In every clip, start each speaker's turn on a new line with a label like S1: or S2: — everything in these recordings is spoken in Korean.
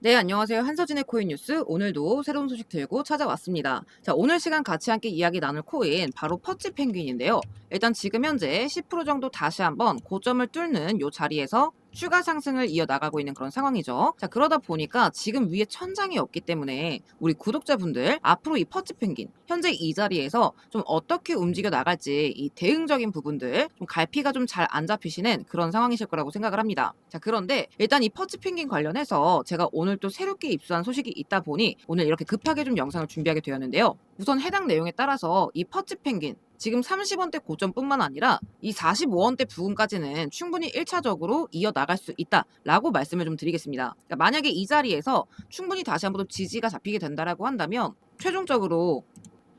S1: 네, 안녕하세요. 한서진의 코인 뉴스. 오늘도 새로운 소식 들고 찾아왔습니다. 자, 오늘 시간 같이 함께 이야기 나눌 코인 바로 퍼치 펭귄인데요. 일단 지금 현재 10% 정도 다시 한번 고점을 뚫는 요 자리에서 추가 상승을 이어나가고 있는 그런 상황이죠. 자, 그러다 보니까 지금 위에 천장이 없기 때문에 우리 구독자분들 앞으로 이 퍼치 펭귄 현재 이 자리에서 좀 어떻게 움직여 나갈지 이 대응적인 부분들 좀 갈피가 좀 잘 안 잡히시는 그런 상황이실 거라고 생각을 합니다. 자, 그런데 일단 이 퍼치 펭귄 관련해서 제가 오늘 또 새롭게 입수한 소식이 있다 보니 오늘 이렇게 급하게 좀 영상을 준비하게 되었는데요. 우선 해당 내용에 따라서 이 퍼치 펭귄 지금 30원대 고점뿐만 아니라 이 45원대 부근까지는 충분히 1차적으로 이어나갈 수 있다라고 말씀을 좀 드리겠습니다. 그러니까 만약에 이 자리에서 충분히 다시 한번 또 지지가 잡히게 된다라고 한다면 최종적으로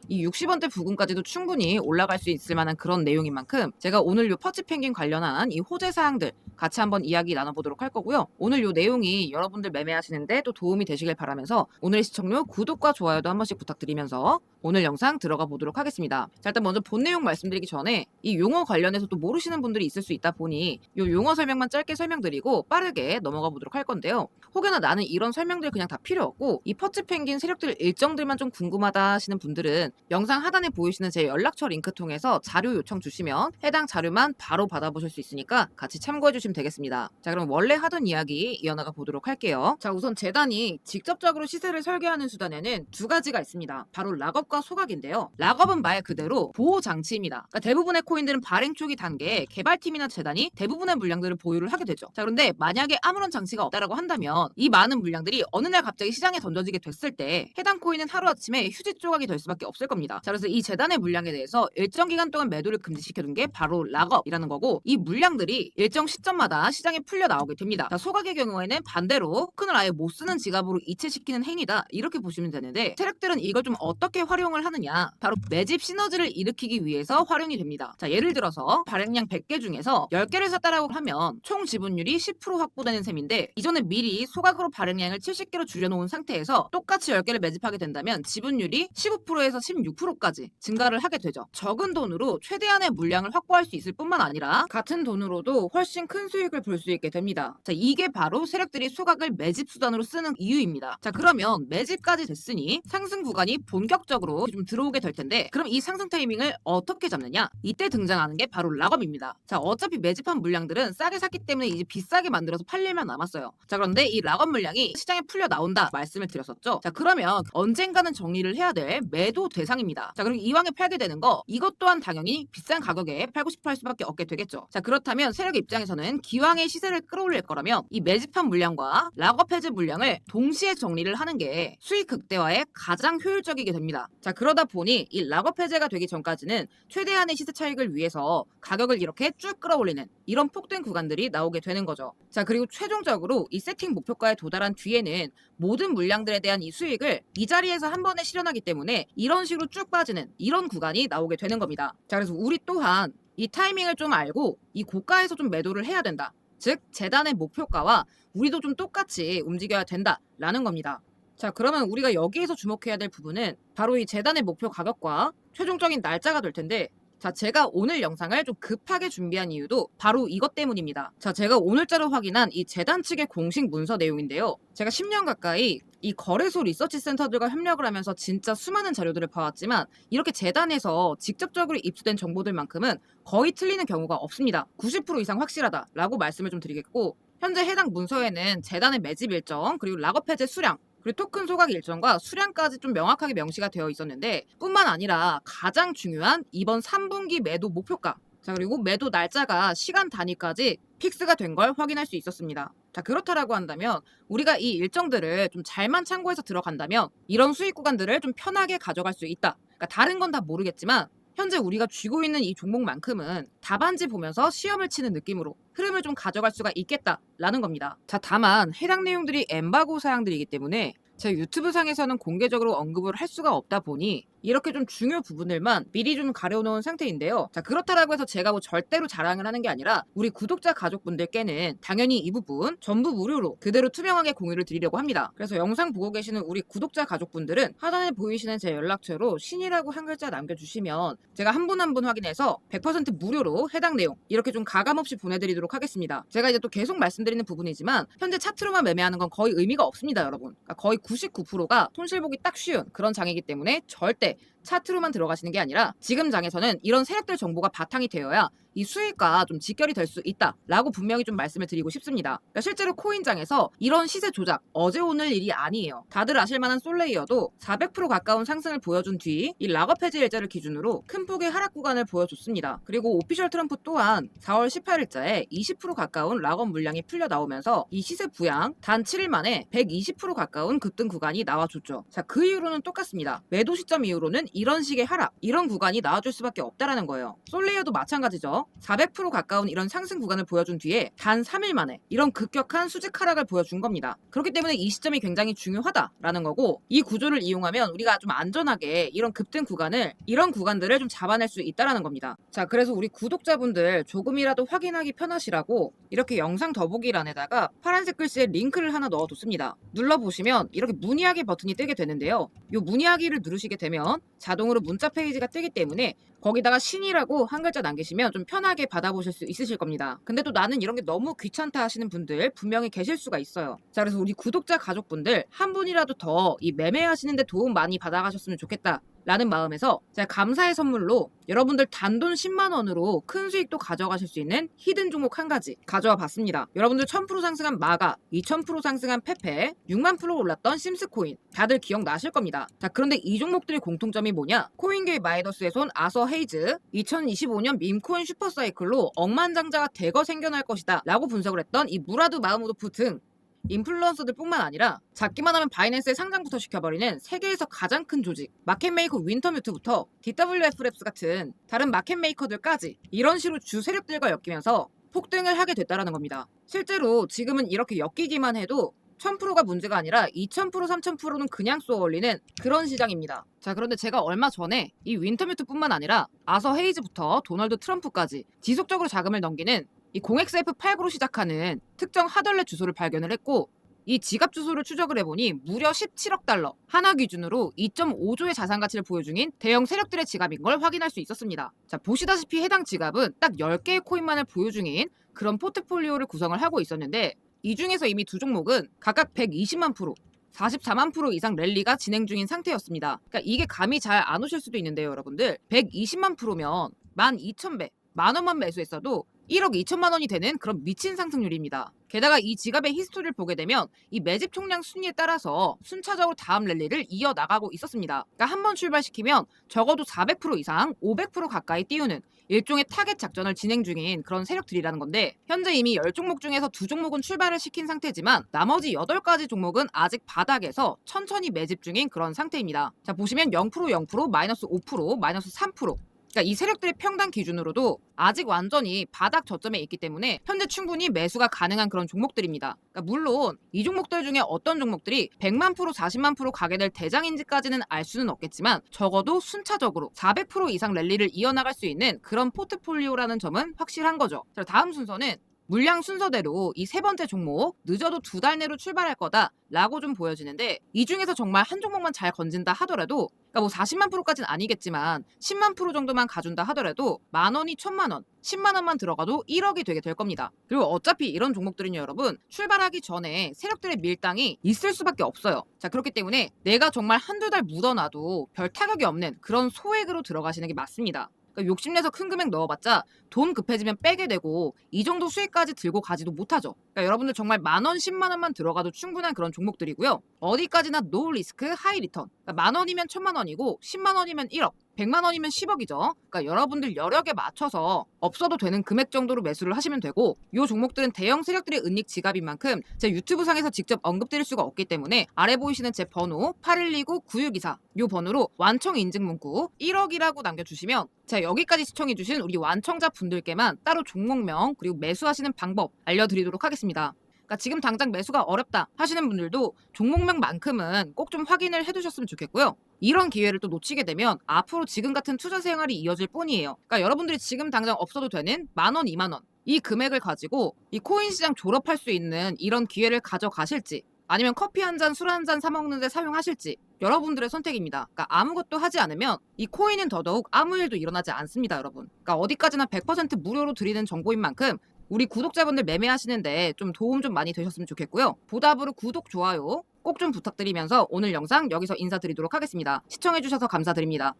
S1: 이 60원대 부근까지도 충분히 올라갈 수 있을 만한 그런 내용인 만큼 제가 오늘 요 퍼치 펭귄 관련한 이 호재 사항들 같이 한번 이야기 나눠보도록 할 거고요. 오늘 요 내용이 여러분들 매매하시는데 또 도움이 되시길 바라면서 오늘의 시청료 구독과 좋아요도 한 번씩 부탁드리면서 오늘 영상 들어가 보도록 하겠습니다. 자, 일단 먼저 본 내용 말씀드리기 전에 이 용어 관련해서 또 모르시는 분들이 있을 수 있다 보니 요 용어 설명만 짧게 설명드리고 빠르게 넘어가 보도록 할 건데요. 혹여나 나는 이런 설명들 그냥 다 필요 없고 이 퍼치 펭귄 세력들 일정들만 좀 궁금하다 하시는 분들은 영상 하단에 보이시는 제 연락처 링크 통해서 자료 요청 주시면 해당 자료만 바로 받아보실 수 있으니까 같이 참고해 주시면 되겠습니다. 자, 그럼 원래 하던 이야기 이어나가 보도록 할게요. 자, 우선 재단이 직접적으로 시세를 설계하는 수단에는 두 가지가 있습니다. 바로 락업과 소각인데요. 락업은 말 그대로 보호 장치입니다. 그러니까 대부분의 코인들은 발행 초기 단계에 개발팀이나 재단이 대부분의 물량들을 보유를 하게 되죠. 자, 그런데 만약에 아무런 장치가 없다라고 한다면 이 많은 물량들이 어느 날 갑자기 시장에 던져지게 됐을 때 해당 코인은 하루아침에 휴지 조각이 될 수밖에 없을 겁니다. 자, 그래서 이 재단의 물량에 대해서 일정 기간 동안 매도를 금지시켜둔 게 바로 락업이라는 거고 이 물량들이 일정 시점마다 시장에 풀려 나오게 됩니다. 자, 소각의 경우에는 반대로 토큰을 아예 못 쓰는 지갑으로 이체시키는 행위다 이렇게 보시면 되는데 세력들은 이걸 좀 어떻게 활용을 하느냐 바로 매집 시너지를 일으키기 위해서 활용이 됩니다. 자, 예를 들어서 발행량 100개 중에서 10개를 샀다라고 하면 총 지분율이 10% 확보되는 셈인데 이전에 미리 소각으로 발행량을 70개로 줄여놓은 상태에서 똑같이 10개를 매집하게 된다면 지분율이 15%에서 16%까지 증가를 하게 되죠. 적은 돈으로 최대한의 물량을 확보할 수 있을 뿐만 아니라 같은 돈으로도 훨씬 큰 수익을 볼 수 있게 됩니다. 자, 이게 바로 세력들이 소각을 매집 수단으로 쓰는 이유입니다. 자, 그러면 매집까지 됐으니 상승 구간이 본격적으로 좀 들어오게 될 텐데 그럼 이 상승 타이밍을 어떻게 잡느냐? 이때 등장하는 게 바로 락업입니다. 자, 어차피 매집한 물량들은 싸게 샀기 때문에 이제 비싸게 만들어서 팔 일만 남았어요. 자, 그런데 이 락업 물량이 시장에 풀려 나온다 말씀을 드렸었죠. 자, 그러면 언젠가는 정리를 해야 될 매도 대상입니다. 자, 그리고 이왕에 팔게 되는 거 이것 또한 당연히 비싼 가격에 팔고 싶어 할 수밖에 없게 되겠죠. 자, 그렇다면 세력 입장에서는 기왕의 시세를 끌어올릴 거라면 이 매집한 물량과 락업 해제 물량을 동시에 정리를 하는 게 수익 극대화에 가장 효율적이게 됩니다. 자, 그러다 보니 이 락업 해제가 되기 전까지는 최대한의 시세 차익을 위해서 가격을 이렇게 쭉 끌어올리는 이런 폭등 구간들이 나오게 되는 거죠. 자, 그리고 최종적으로 이 세팅 목표가에 도달한 뒤에는 모든 물량들에 대한 이 수익을 이 자리에서 한 번에 실현하기 때문에 이런 식으로 쭉 빠지는 이런 구간이 나오게 되는 겁니다. 자, 그래서 우리 또한 이 타이밍을 좀 알고 이 고가에서 좀 매도를 해야 된다. 즉 재단의 목표가와 우리도 좀 똑같이 움직여야 된다라는 겁니다. 자, 그러면 우리가 여기에서 주목해야 될 부분은 바로 이 재단의 목표 가격과 최종적인 날짜가 될 텐데 자, 제가 오늘 영상을 좀 급하게 준비한 이유도 바로 이것 때문입니다. 자, 제가 오늘자로 확인한 이 재단 측의 공식 문서 내용인데요. 제가 10년 가까이 이 거래소 리서치 센터들과 협력을 하면서 진짜 수많은 자료들을 봐왔지만 이렇게 재단에서 직접적으로 입수된 정보들만큼은 거의 틀리는 경우가 없습니다. 90% 이상 확실하다라고 말씀을 좀 드리겠고 현재 해당 문서에는 재단의 매집 일정 그리고 락업 해제 수량 그리고 토큰 소각 일정과 수량까지 좀 명확하게 명시가 되어 있었는데 뿐만 아니라 가장 중요한 이번 3분기 매도 목표가 자, 그리고 매도 날짜가 시간 단위까지 픽스가 된 걸 확인할 수 있었습니다. 자, 그렇다라고 한다면 우리가 이 일정들을 좀 잘만 참고해서 들어간다면 이런 수익 구간들을 좀 편하게 가져갈 수 있다. 그러니까 다른 건 다 모르겠지만 현재 우리가 쥐고 있는 이 종목만큼은 답안지 보면서 시험을 치는 느낌으로 흐름을 좀 가져갈 수가 있겠다라는 겁니다. 자, 다만 해당 내용들이 엠바고 사항들이기 때문에 제 유튜브 상에서는 공개적으로 언급을 할 수가 없다 보니 이렇게 좀 중요 부분들만 미리 좀 가려놓은 상태인데요. 자, 그렇다라고 해서 제가 뭐 절대로 자랑을 하는 게 아니라 우리 구독자 가족분들께는 당연히 이 부분 전부 무료로 그대로 투명하게 공유를 드리려고 합니다. 그래서 영상 보고 계시는 우리 구독자 가족분들은 하단에 보이시는 제 연락처로 신이라고 한 글자 남겨주시면 제가 한 분 한 분 확인해서 100% 무료로 해당 내용 이렇게 좀 가감없이 보내드리도록 하겠습니다. 제가 이제 또 계속 말씀드리는 부분이지만 현재 차트로만 매매하는 건 거의 의미가 없습니다, 여러분. 그러니까 거의 99%가 손실보기 딱 쉬운 그런 장이기 때문에 절대 차트로만 들어가시는 게 아니라 지금 장에서는 이런 세력들 정보가 바탕이 되어야 이 수익과 좀 직결이 될 수 있다라고 분명히 좀 말씀을 드리고 싶습니다. 그러니까 실제로 코인장에서 이런 시세 조작 어제 오늘 일이 아니에요. 다들 아실만한 솔레이어도 400% 가까운 상승을 보여준 뒤 이 락업 해지 일자를 기준으로 큰 폭의 하락 구간을 보여줬습니다. 그리고 오피셜 트럼프 또한 4월 18일자에 20% 가까운 락업 물량이 풀려 나오면서 이 시세 부양 단 7일 만에 120% 가까운 급등 구간이 나와줬죠. 자, 그 이후로는 똑같습니다. 매도 시점 이후로는 이런 식의 하락, 이런 구간이 나와줄 수밖에 없다라는 거예요. 솔레이어도 마찬가지죠. 400% 가까운 이런 상승 구간을 보여준 뒤에 단 3일 만에 이런 급격한 수직 하락을 보여준 겁니다. 그렇기 때문에 이 시점이 굉장히 중요하다라는 거고 이 구조를 이용하면 우리가 좀 안전하게 이런 급등 구간을 이런 구간들을 좀 잡아낼 수 있다라는 겁니다. 자, 그래서 우리 구독자분들 조금이라도 확인하기 편하시라고 이렇게 영상 더보기란에다가 파란색 글씨에 링크를 하나 넣어뒀습니다. 눌러보시면 이렇게 문의하기 버튼이 뜨게 되는데요. 이 문의하기를 누르시게 되면 자동으로 문자 페이지가 뜨기 때문에 거기다가 신이라고 한 글자 남기시면 좀 편하게 받아보실 수 있으실 겁니다. 근데 또 나는 이런 게 너무 귀찮다 하시는 분들 분명히 계실 수가 있어요. 자, 그래서 우리 구독자 가족분들 한 분이라도 더 이 매매하시는데 도움 많이 받아가셨으면 좋겠다 라는 마음에서 제가 감사의 선물로 여러분들 단돈 10만원으로 큰 수익도 가져가실 수 있는 히든 종목 한 가지 가져와 봤습니다. 여러분들 1000% 상승한 마가, 2000% 상승한 페페, 6만% 올랐던 심스코인 다들 기억나실 겁니다. 자, 그런데 이 종목들의 공통점이 뭐냐? 코인계의 마이더스에서 온 아서 헤이즈 2025년 밈코인 슈퍼사이클로 억만장자가 대거 생겨날 것이다 라고 분석을 했던 이 무라드 마흐무도프 등 인플루언서들 뿐만 아니라 작기만 하면 바이낸스에 상장부터 시켜버리는 세계에서 가장 큰 조직 마켓메이커 윈터뮤트부터 DWF 랩스 같은 다른 마켓메이커들까지 이런 식으로 주 세력들과 엮이면서 폭등을 하게 됐다는 겁니다. 실제로 지금은 이렇게 엮이기만 해도 1000%가 문제가 아니라 2000%, 3000%는 그냥 쏘아올리는 그런 시장입니다. 자, 그런데 제가 얼마 전에 이 윈터뮤트뿐만 아니라 아서 헤이즈부터 도널드 트럼프까지 지속적으로 자금을 넘기는 이 0xF89로 시작하는 특정 하덜렛 주소를 발견을 했고 이 지갑 주소를 추적을 해보니 무려 17억 달러 하나 기준으로 2.5조의 자산 가치를 보유 중인 대형 세력들의 지갑인 걸 확인할 수 있었습니다. 자, 보시다시피 해당 지갑은 딱 10개의 코인만을 보유 중인 그런 포트폴리오를 구성을 하고 있었는데 이 중에서 이미 두 종목은 각각 120만 프로 44만 프로 이상 랠리가 진행 중인 상태였습니다. 그러니까 이게 감이 잘 안 오실 수도 있는데요, 여러분들. 120만 프로면 12,000배, 만원만 매수했어도 1억 2천만 원이 되는 그런 미친 상승률입니다. 게다가 이 지갑의 히스토리를 보게 되면 이 매집 총량 순위에 따라서 순차적으로 다음 랠리를 이어나가고 있었습니다. 그러니까 한번 출발시키면 적어도 400% 이상 500% 가까이 띄우는 일종의 타겟 작전을 진행 중인 그런 세력들이라는 건데 현재 이미 10종목 중에서 2종목은 출발을 시킨 상태지만 나머지 8가지 종목은 아직 바닥에서 천천히 매집 중인 그런 상태입니다. 자, 보시면 0%, 0%, 마이너스 5%, 마이너스 3%. 그러니까 이 세력들의 평단 기준으로도 아직 완전히 바닥 저점에 있기 때문에 현재 충분히 매수가 가능한 그런 종목들입니다. 그러니까 물론 이 종목들 중에 어떤 종목들이 100만 프로, 40만 프로 가게 될 대장인지까지는 알 수는 없겠지만 적어도 순차적으로 400% 이상 랠리를 이어나갈 수 있는 그런 포트폴리오라는 점은 확실한 거죠. 자, 다음 순서는 물량 순서대로 이 세 번째 종목 늦어도 2달 내로 출발할 거다라고 좀 보여지는데 이 중에서 정말 한 종목만 잘 건진다 하더라도 그러니까 뭐 40만 프로까지는 아니겠지만 10만 프로 정도만 가준다 하더라도 만원이 1000만원 10만원만 들어가도 1억이 되게 될 겁니다. 그리고 어차피 이런 종목들은요, 여러분 출발하기 전에 세력들의 밀당이 있을 수밖에 없어요. 자, 그렇기 때문에 내가 정말 한두 달 묻어놔도 별 타격이 없는 그런 소액으로 들어가시는 게 맞습니다. 그러니까 욕심내서 큰 금액 넣어봤자 돈 급해지면 빼게 되고 이 정도 수익까지 들고 가지도 못하죠. 그러니까 여러분들 정말 만원, 10만원만 들어가도 충분한 그런 종목들이고요. 어디까지나 노 리스크, 하이 리턴. 그러니까 만원이면 1000만원이고 10만원이면 1억. 100만원이면 10억이죠. 그러니까 여러분들 여력에 맞춰서 없어도 되는 금액 정도로 매수를 하시면 되고 이 종목들은 대형 세력들의 은닉 지갑인 만큼 제 유튜브 상에서 직접 언급드릴 수가 없기 때문에 아래 보이시는 제 번호 8129-9624 이 번호로 완청 인증 문구 1억이라고 남겨주시면 자, 여기까지 시청해주신 우리 완청자 분들께만 따로 종목명 그리고 매수하시는 방법 알려드리도록 하겠습니다. 그러니까 지금 당장 매수가 어렵다 하시는 분들도 종목명만큼은 꼭 좀 확인을 해두셨으면 좋겠고요. 이런 기회를 또 놓치게 되면 앞으로 지금 같은 투자 생활이 이어질 뿐이에요. 그러니까 여러분들이 지금 당장 없어도 되는 10,000원, 20,000원 이 금액을 가지고 이 코인 시장 졸업할 수 있는 이런 기회를 가져가실지 아니면 커피 한 잔, 술 한 잔 사 먹는데 사용하실지 여러분들의 선택입니다. 그러니까 아무것도 하지 않으면 이 코인은 더더욱 아무 일도 일어나지 않습니다, 여러분. 그러니까 어디까지나 100% 무료로 드리는 정보인 만큼 우리 구독자분들 매매하시는데 좀 도움 좀 많이 되셨으면 좋겠고요. 보답으로 구독, 좋아요 꼭 좀 부탁드리면서 오늘 영상 여기서 인사드리도록 하겠습니다. 시청해주셔서 감사드립니다.